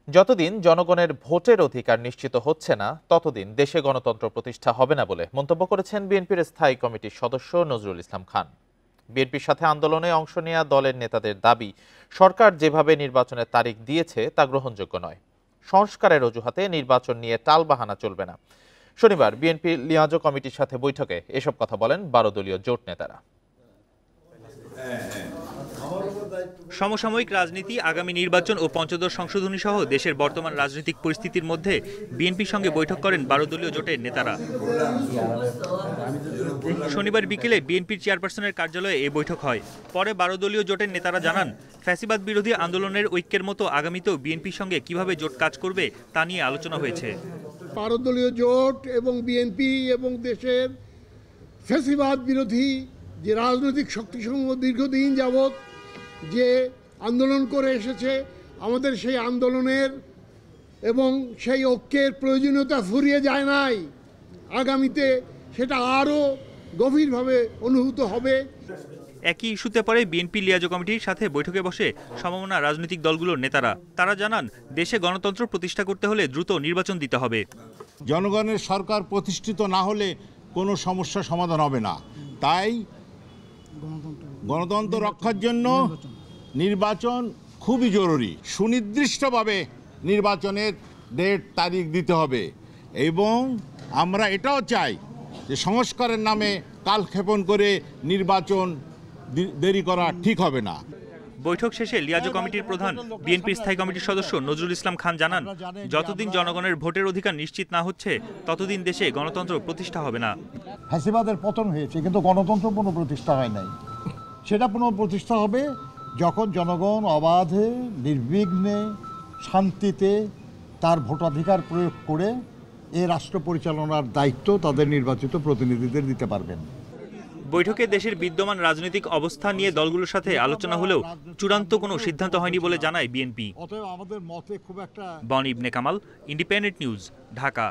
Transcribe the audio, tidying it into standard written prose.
যতদিন জনগণের ভোটের অধিকার নিশ্চিত হচ্ছে না ততদিন দেশে গণতন্ত্র প্রতিষ্ঠা হবে না বলে মন্তব্য করেছেন বিএনপির স্থায়ী কমিটির সদস্য নজরুল ইসলাম খান। বিএনপির সাথে আন্দোলনে অংশ নেওয়া দলের নেতাদের দাবি, সরকার যেভাবে নির্বাচনের তারিখ দিয়েছে তা গ্রহণযোগ্য নয়। সংস্কারের অজুহাতে নির্বাচন নিয়ে টালবাহানা চলবে না। শনিবার বিএনপি লিয়াজো কমিটির সাথে বৈঠকে এসব কথা বলেন 12 দলীয় জোট নেতারা। সমসাময়িক রাজনীতি, আগামী নির্বাচন ও পঞ্চদশ সংশোধনী সহ দেশের বর্তমান রাজনৈতিক পরিস্থিতির মধ্যে বিএনপির সঙ্গে বৈঠক করেন 12 দলীয় জোটের নেতারা। শনিবার বিকেলে বিএনপির চেয়ারপারসনের কার্যালয়ে এই বৈঠক হয়। পরে 12 দলীয় জোটের নেতারা জানান, ফ্যাসিবাদ বিরোধী আন্দোলনের ঐক্যের মতো আগামীতেও বিএনপির সঙ্গে কিভাবে জোট কাজ করবে তা নিয়ে আলোচনা হয়েছে। 12 দলীয় জোট এবং বিএনপি এবং দেশের ফ্যাসিবাদ বিরোধী যে রাজনৈতিক শক্তিসমূহ দীর্ঘদিন যাবৎ যে আন্দোলন করে এসেছে, আমাদের সেই আন্দোলনের এবং সেই ঐক্যের প্রয়োজনীয়তা ফুরিয়ে যায় নাই। আগামীতে সেটা আরও গভীরভাবে অনুভূত হবে। একই ইস্যুতে পরে বিএনপি লিয়াজো কমিটির সাথে বৈঠকে বসে সমমনা রাজনৈতিক দলগুলোর নেতারা। তারা জানান, দেশে গণতন্ত্র প্রতিষ্ঠা করতে হলে দ্রুত নির্বাচন দিতে হবে। জনগণের সরকার প্রতিষ্ঠিত না হলে কোনো সমস্যা সমাধান হবে না। তাই গণতন্ত্র রক্ষার জন্য নির্বাচন খুবই জরুরি। সুনির্দিষ্টভাবে নির্বাচনের ডেট তারিখ দিতে হবে এবং আমরা এটাও চাই যে সংস্কারের নামে কালক্ষেপণ করে নির্বাচন দেরি করা ঠিক হবে না। বৈঠক শেষে লিয়াজো কমিটির প্রধান বিএনপির স্থায়ী কমিটির সদস্য নজরুল ইসলাম খান জানান, যতদিন জনগণের ভোটের অধিকার নিশ্চিত না হচ্ছে ততদিন দেশে গণতন্ত্র প্রতিষ্ঠা হবে না। ফ্যাসিবাদের পতন হয়েছে কিন্তু গণতন্ত্র পুনঃপ্রতিষ্ঠা হয় নাই। সেটা পুনঃপ্রতিষ্ঠা হবে যখন জনগণ অবাধে, নির্বিঘ্নে, শান্তিতে তার ভোটাধিকার প্রয়োগ করে এ রাষ্ট্র পরিচালনার দায়িত্ব তাদের নির্বাচিত প্রতিনিধিদের দিতে পারবেন। বৈঠকে দেশের বিদ্যমান রাজনৈতিক অবস্থা নিয়ে দলগুলোর সাথে আলোচনা হলেও চূড়ান্ত কোনো সিদ্ধান্ত হয়নি বলে জানায় বিএনপি। অতএব আমাদের মতে খুব একটা বনি ইবনে কামাল, ইন্ডিপেন্ডেন্ট নিউজ, ঢাকা।